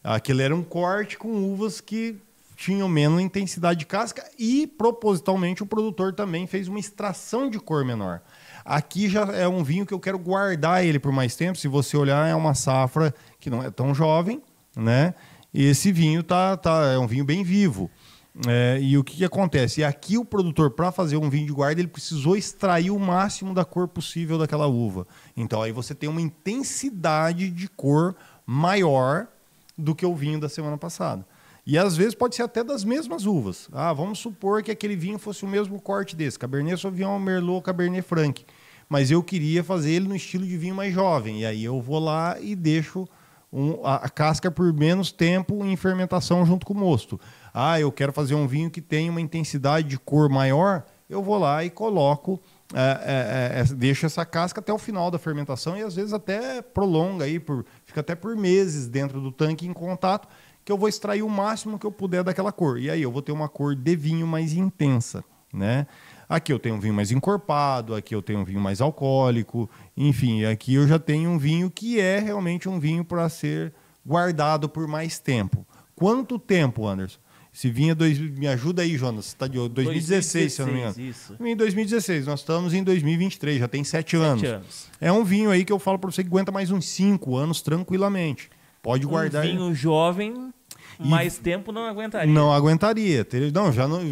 Aquele era um corte com uvas que tinham menos intensidade de casca e propositalmente o produtor também fez uma extração de cor menor. Aqui já é um vinho que eu quero guardar ele por mais tempo. Se você olhar, é uma safra que não é tão jovem, né? E esse vinho é um vinho bem vivo. E o que acontece? E aqui o produtor, para fazer um vinho de guarda, ele precisou extrair o máximo da cor possível daquela uva. Então aí você tem uma intensidade de cor maior do que o vinho da semana passada. E às vezes pode ser até das mesmas uvas. Vamos supor que aquele vinho fosse o mesmo corte desse, Cabernet Sauvignon, Merlot, Cabernet Franc. Mas eu queria fazer ele no estilo de vinho mais jovem. E aí eu vou lá e deixo a casca por menos tempo em fermentação junto com o mosto. Eu quero fazer um vinho que tenha uma intensidade de cor maior, eu vou lá e coloco, deixo essa casca até o final da fermentação e às vezes até prolonga, fica até por meses dentro do tanque em contato, que eu vou extrair o máximo que eu puder daquela cor. E aí eu vou ter uma cor de vinho mais intensa, né? Aqui eu tenho um vinho mais encorpado, aqui eu tenho um vinho mais alcoólico, enfim, aqui eu já tenho um vinho que é realmente um vinho para ser guardado por mais tempo. Quanto tempo, Anderson? Esse vinho me ajuda aí, Jonas. Está de 2016, se eu não me engano. Isso. Em 2016, nós estamos em 2023, já tem 7 anos. É um vinho aí que eu falo para você que aguenta mais uns 5 anos tranquilamente. Pode guardar. Um vinho jovem Mais tempo não aguentaria. Não aguentaria.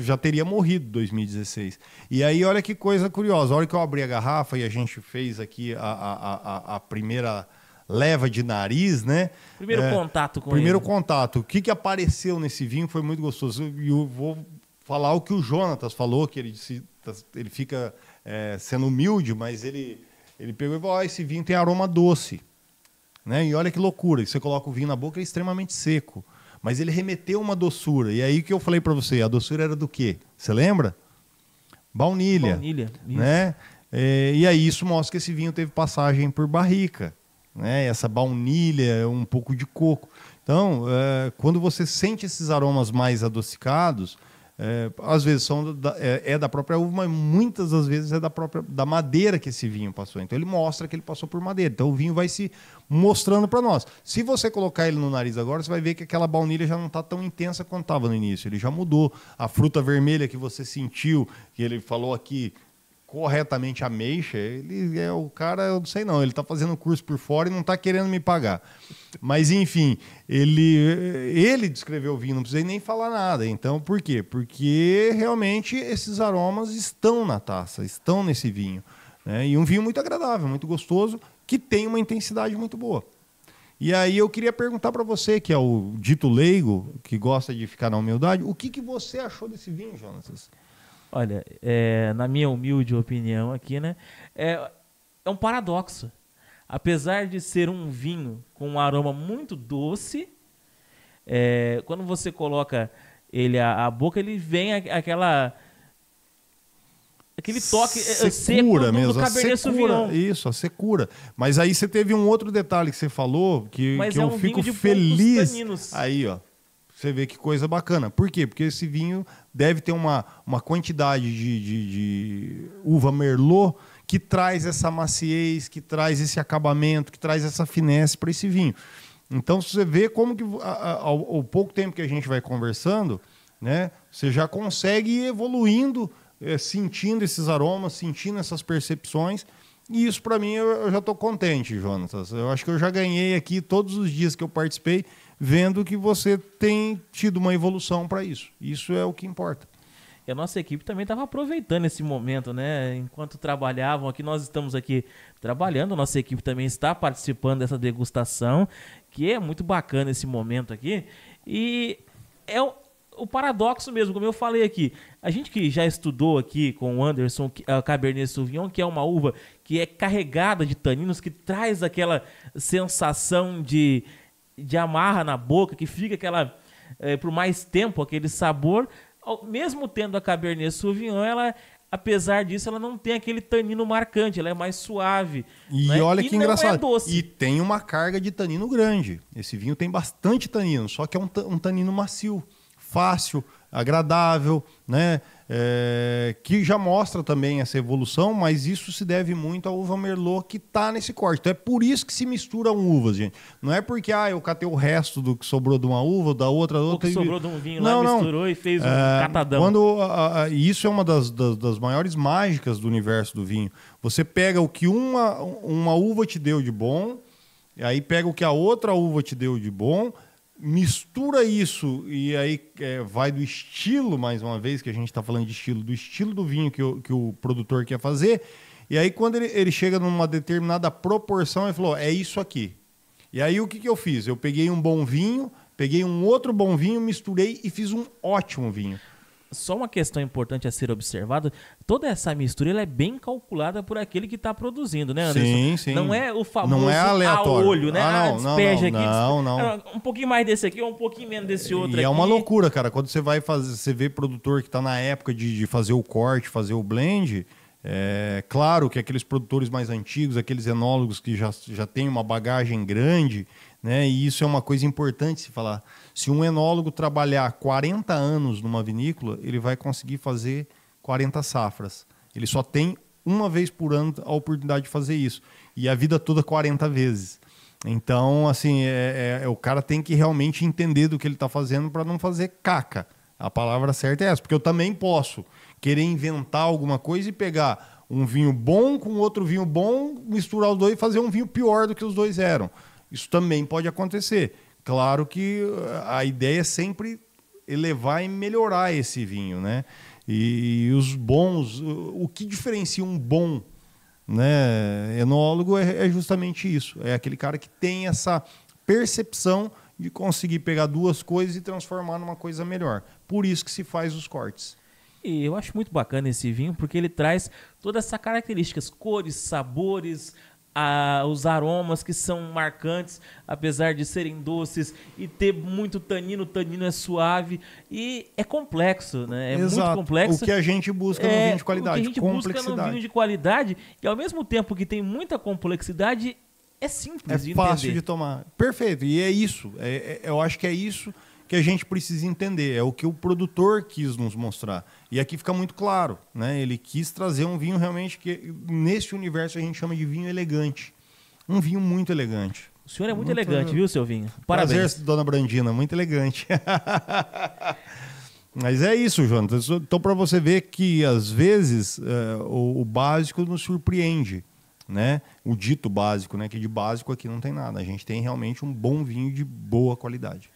Já teria morrido em 2016. E aí, olha que coisa curiosa. A hora que eu abri a garrafa e a gente fez aqui a primeira leva de nariz, né? Primeiro contato com Primeiro ele. contato. O que apareceu nesse vinho foi muito gostoso. E eu vou falar o que o Jonatas falou, que ele fica sendo humilde, mas ele pegou e falou, esse vinho tem aroma doce. Né? E olha que loucura. Você coloca o vinho na boca, ele é extremamente seco. Mas ele remeteu uma doçura. E aí que eu falei para você, a doçura era do quê? Você lembra? Baunilha. Baunilha, isso. Né? E aí isso mostra que esse vinho teve passagem por barrica. Né? Essa baunilha, um pouco de coco. Então, quando você sente esses aromas mais adocicados, às vezes são da própria uva, mas muitas das vezes é da madeira que esse vinho passou. Então ele mostra que ele passou por madeira. Então o vinho vai se mostrando para nós. Se você colocar ele no nariz agora, você vai ver que aquela baunilha já não está tão intensa quanto estava no início. Ele já mudou. A fruta vermelha que você sentiu, que ele falou aqui corretamente, ameixa, ele é o cara, eu não sei não, ele está fazendo curso por fora e não está querendo me pagar. Mas enfim, ele descreveu o vinho, não precisei nem falar nada. Então, por quê? Porque realmente esses aromas estão na taça, estão nesse vinho. Né? E um vinho muito agradável, muito gostoso, que tem uma intensidade muito boa. E aí eu queria perguntar para você, que é o dito leigo, que gosta de ficar na humildade, o que você achou desse vinho, Jonatas? Olha, na minha humilde opinião aqui, né, é um paradoxo. Apesar de ser um vinho com um aroma muito doce, quando você coloca ele à boca, ele vem aquele toque seco do Cabernet Sauvignon. Isso, a secura. Mas aí você teve um outro detalhe que você falou, que eu fico de feliz. Taninos. Aí, ó. Você vê que coisa bacana. Por quê? Porque esse vinho deve ter uma quantidade de uva Merlot que traz essa maciez, que traz esse acabamento, que traz essa finesse para esse vinho. Então, você vê como que ao pouco tempo que a gente vai conversando, né, você já consegue ir evoluindo, sentindo esses aromas, sentindo essas percepções. E isso, para mim, eu já estou contente, Jonatas. Eu acho que eu já ganhei aqui todos os dias que eu participei, vendo que você tem tido uma evolução para isso. Isso é o que importa. E a nossa equipe também estava aproveitando esse momento, né? Enquanto trabalhavam aqui, nós estamos aqui trabalhando, a nossa equipe também está participando dessa degustação, que é muito bacana esse momento aqui. E é o paradoxo mesmo, como eu falei aqui. A gente que já estudou aqui com o Anderson, a Cabernet Sauvignon, que é uma uva que é carregada de taninos, que traz aquela sensação de amarra na boca, que fica por mais tempo aquele sabor, mesmo tendo a Cabernet Sauvignon, ela, apesar disso, ela não tem aquele tanino marcante, ela é mais suave. E né? olha que engraçado. É doce. E tem uma carga de tanino grande. Esse vinho tem bastante tanino, só que é um tanino macio, fácil, agradável, né? Que já mostra também essa evolução, mas isso se deve muito à uva Merlot que está nesse corte. Então é por isso que se misturam uvas, gente. Não é porque eu catei o resto do que sobrou de uma uva, da outra. Ou que sobrou de um vinho lá, misturou e fez um catadão. Isso é uma das maiores mágicas do universo do vinho. Você pega o que uma uva te deu de bom, e aí pega o que a outra uva te deu de bom, mistura isso e aí vai do estilo, mais uma vez, que a gente está falando de estilo, do estilo do vinho que o produtor quer fazer. E aí quando ele chega numa determinada proporção, ele falou, é isso aqui. E aí o que eu fiz? Eu peguei um bom vinho, peguei um outro bom vinho, misturei e fiz um ótimo vinho. Só uma questão importante a ser observada, toda essa mistura ela é bem calculada por aquele que está produzindo, né, Anderson? Sim, sim. Não é o famoso não é aleatório. a olho, né? Despeja aqui. Não. Um pouquinho mais desse aqui, ou um pouquinho menos desse outro aqui. E é uma loucura, cara. Quando você vai fazer, você vê produtor que está na época de fazer o corte, fazer o blend, claro que aqueles produtores mais antigos, aqueles enólogos que já têm uma bagagem grande, né? E isso é uma coisa importante se falar. Se um enólogo trabalhar 40 anos numa vinícola, ele vai conseguir fazer 40 safras. Ele só tem uma vez por ano a oportunidade de fazer isso. E a vida toda 40 vezes. Então, assim, o cara tem que realmente entender do que ele está fazendo para não fazer caca. A palavra certa é essa. Porque eu também posso querer inventar alguma coisa e pegar um vinho bom com outro vinho bom, misturar os dois e fazer um vinho pior do que os dois eram. Isso também pode acontecer. claro que a ideia é sempre elevar e melhorar esse vinho, né? E os bons, o que diferencia um bom, né, enólogo é justamente isso. É aquele cara que tem essa percepção de conseguir pegar duas coisas e transformar numa coisa melhor. Por isso que se faz os cortes. E eu acho muito bacana esse vinho, porque ele traz todas essas características, cores, sabores, os aromas que são marcantes, apesar de serem doces e ter muito tanino. O tanino é suave e é complexo, né? É Exato. muito complexo. O que a gente busca no vinho de qualidade, o que a gente busca no vinho de qualidade, e ao mesmo tempo que tem muita complexidade, é simples de entender. É fácil de tomar. Perfeito. E é isso. Eu acho que é isso que a gente precisa entender. É o que o produtor quis nos mostrar. E aqui fica muito claro, né? Ele quis trazer um vinho realmente que, nesse universo, a gente chama de vinho elegante. Um vinho muito elegante. O senhor é muito elegante, viu, seu vinho? Parabéns. Prazer, dona Brandina. Muito elegante. Mas é isso, Jonas. Então, para você ver que, às vezes, o básico nos surpreende, né? O dito básico, né? Que de básico aqui não tem nada. A gente tem realmente um bom vinho de boa qualidade.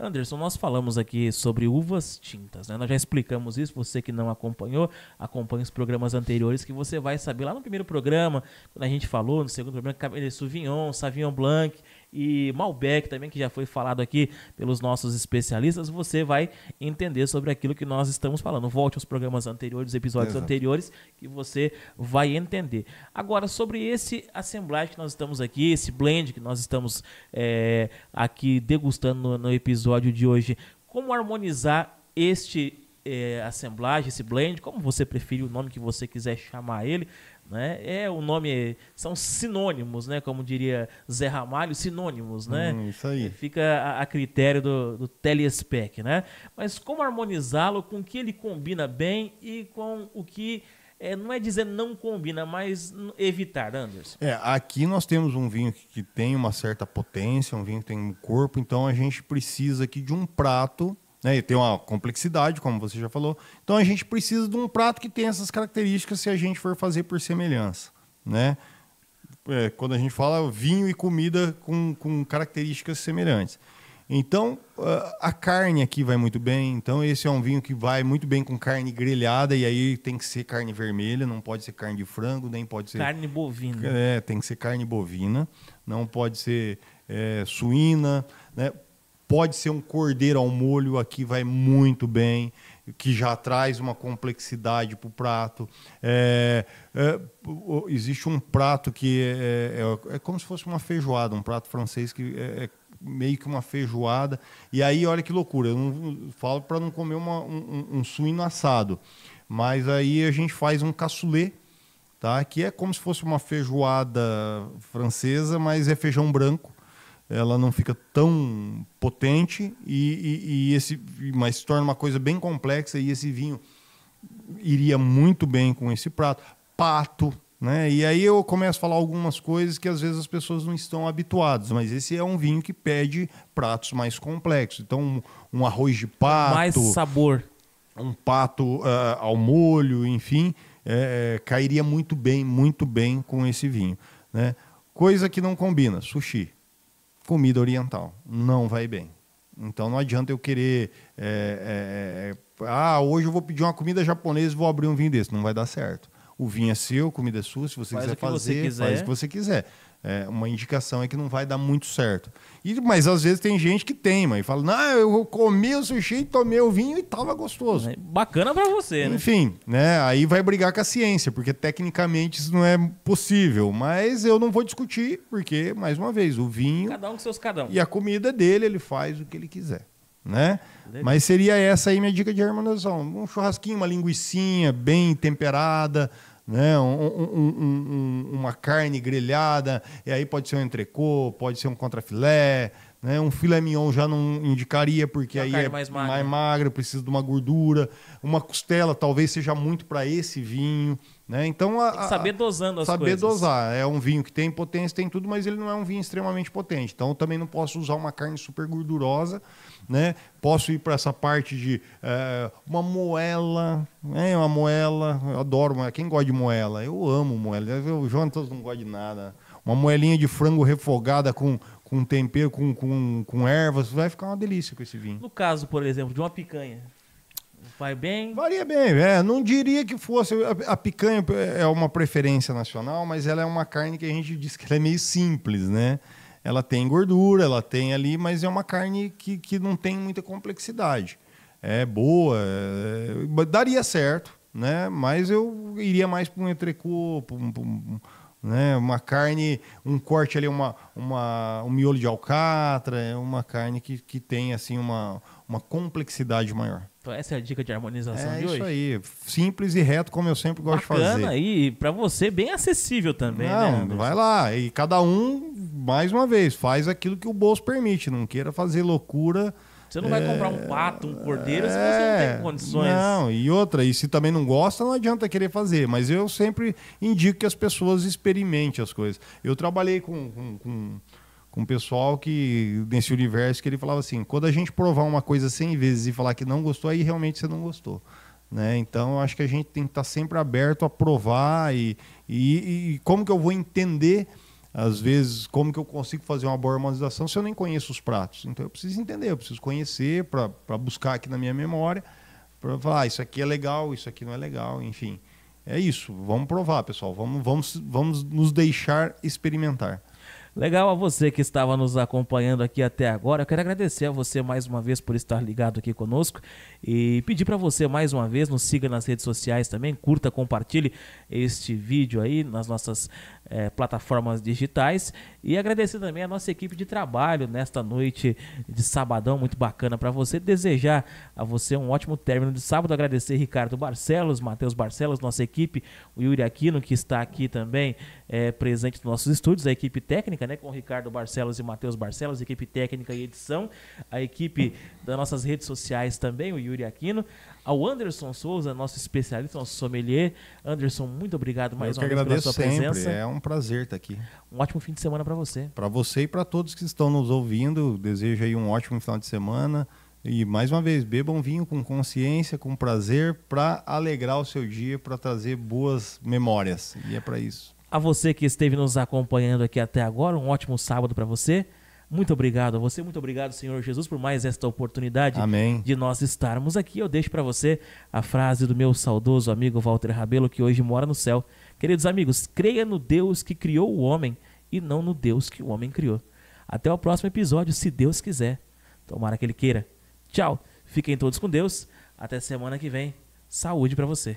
Anderson, nós falamos aqui sobre uvas tintas, né? Nós já explicamos isso, você que não acompanhou, acompanhe os programas anteriores que você vai saber. Lá no primeiro programa, quando a gente falou, no segundo programa, Cabernet Sauvignon, Sauvignon Blanc e Malbec também, que já foi falado aqui pelos nossos especialistas, você vai entender sobre aquilo que nós estamos falando. Volte aos programas anteriores, episódios anteriores, que você vai entender. Agora, sobre esse assemblagem que nós estamos aqui, esse blend que nós estamos aqui degustando no episódio de hoje, como harmonizar este assemblagem, esse blend, como você preferir o nome que você quiser chamar ele, né? O nome são sinônimos, né? Como diria Zé Ramalho, sinônimos, né? Isso aí. Fica a critério do telespec, né? Mas como harmonizá-lo com o que ele combina bem e com o que não é dizer não combina, mas evitar, Anderson. Aqui nós temos um vinho que tem uma certa potência, um vinho que tem um corpo, então a gente precisa aqui de um prato, né? E tem uma complexidade, como você já falou. Então a gente precisa de um prato que tenha essas características se a gente for fazer por semelhança, né? Quando a gente fala vinho e comida com características semelhantes. Então, a carne aqui vai muito bem. Então, esse é um vinho que vai muito bem com carne grelhada. E aí tem que ser carne vermelha, não pode ser carne de frango, nem pode ser... Carne bovina. Tem que ser carne bovina. Não pode ser suína, né? Pode ser um cordeiro ao molho, aqui vai muito bem, que já traz uma complexidade para o prato. Existe um prato que é como se fosse uma feijoada, um prato francês que é meio que uma feijoada. E aí, olha que loucura, eu não falo para não comer um suíno assado, mas aí a gente faz um cassoulet, tá? Que é como se fosse uma feijoada francesa, mas é feijão branco. Ela não fica tão potente, mas se torna uma coisa bem complexa, e esse vinho iria muito bem com esse prato. Pato, né? E aí eu começo a falar algumas coisas que às vezes as pessoas não estão habituadas, mas esse é um vinho que pede pratos mais complexos. Então, um arroz de pato... Mais sabor. Um pato ao molho, enfim, cairia muito bem com esse vinho, né? Coisa que não combina, sushi. Comida oriental, não vai bem. Então não adianta eu querer... hoje eu vou pedir uma comida japonesa e vou abrir um vinho desse. Não vai dar certo. O vinho é seu, comida é sua. Se você quiser fazer, faz o que você quiser. Uma indicação é que não vai dar muito certo. Mas às vezes tem gente que teima e fala, não, eu comi o sushi, tomei o vinho e estava gostoso. Bacana para você, né? Enfim, né? Aí vai brigar com a ciência, porque tecnicamente isso não é possível. Mas eu não vou discutir, porque, mais uma vez, o vinho... Cada um com seus cada um. E a comida dele, ele faz o que ele quiser, né? Mas seria essa aí minha dica de harmonização. Um churrasquinho, uma linguicinha bem temperada, né? Uma carne grelhada, e aí pode ser um entrecô, pode ser um contrafilé, né? Um filé mignon já não indicaria, porque aí é mais magra, precisa de uma gordura. Uma costela talvez seja muito para esse vinho, né? Então, tem que saber dosando as coisas. Saber dosar. É um vinho que tem potência, tem tudo, mas ele não é um vinho extremamente potente. Então, eu também não posso usar uma carne super gordurosa, né? Posso ir para essa parte de uma moela, né? Uma moela, eu adoro moela. Quem gosta de moela? Eu amo moela. O Jonas não gosta de nada. Uma moelinha de frango refogada com com tempero, com ervas, vai ficar uma delícia com esse vinho. No caso, por exemplo, de uma picanha, vai bem? Varia bem, não diria que fosse. A picanha é uma preferência nacional, mas ela é uma carne que a gente diz que ela é meio simples, né? Ela tem gordura, ela tem ali, mas é uma carne que não tem muita complexidade. É boa, daria certo, né? Mas eu iria mais para um entrecô, né? Uma carne, um corte ali, um miolo de alcatra, é uma carne que tem assim uma complexidade maior. Então essa é a dica de harmonização de hoje? É isso aí, simples e reto, como eu sempre gosto de fazer. Bacana, e para você bem acessível também, né? Vai lá, e cada um, mais uma vez, faz aquilo que o bolso permite, não queira fazer loucura. Você não vai comprar um pato, um cordeiro, se você não tem condições. Não, e outra, e se também não gosta, não adianta querer fazer. Mas eu sempre indico que as pessoas experimentem as coisas. Eu trabalhei com um pessoal que, nesse universo, que ele falava assim, quando a gente provar uma coisa 100 vezes e falar que não gostou, aí realmente você não gostou. Né? Então, eu acho que a gente tem que estar sempre aberto a provar e como que eu vou entender... Às vezes, como que eu consigo fazer uma boa harmonização se eu nem conheço os pratos? Então, eu preciso entender, eu preciso conhecer para buscar aqui na minha memória, para falar, isso aqui é legal, isso aqui não é legal, enfim. É isso, vamos provar, pessoal, vamos nos deixar experimentar. Legal, a você que estava nos acompanhando aqui até agora. Eu quero agradecer a você mais uma vez por estar ligado aqui conosco e pedir para você mais uma vez, nos siga nas redes sociais também, curta, compartilhe este vídeo aí nas nossas plataformas digitais e agradecer também a nossa equipe de trabalho nesta noite de sabadão muito bacana para você. Desejar a você um ótimo término de sábado, agradecer Ricardo Barcelos, Matheus Barcelos, nossa equipe, o Yuri Aquino que está aqui também presente nos nossos estúdios, a equipe técnica, né, com o Ricardo Barcelos e Matheus Barcelos, equipe técnica e edição, a equipe das nossas redes sociais também, o Yuri Aquino, ao Anderson Souza, nosso especialista, nosso sommelier. Anderson, muito obrigado mais uma vez pela sua presença. É um prazer estar aqui. Um ótimo fim de semana para você. Para você e para todos que estão nos ouvindo, desejo aí um ótimo final de semana. E mais uma vez, bebam vinho com consciência, com prazer, para alegrar o seu dia, para trazer boas memórias. E é para isso. A você que esteve nos acompanhando aqui até agora, um ótimo sábado para você. Muito obrigado a você, muito obrigado, Senhor Jesus, por mais esta oportunidade. Amém. De nós estarmos aqui. Eu deixo para você a frase do meu saudoso amigo Walter Rabelo, que hoje mora no céu. Queridos amigos, creia no Deus que criou o homem e não no Deus que o homem criou. Até o próximo episódio, se Deus quiser. Tomara que Ele queira. Tchau. Fiquem todos com Deus. Até semana que vem. Saúde para você.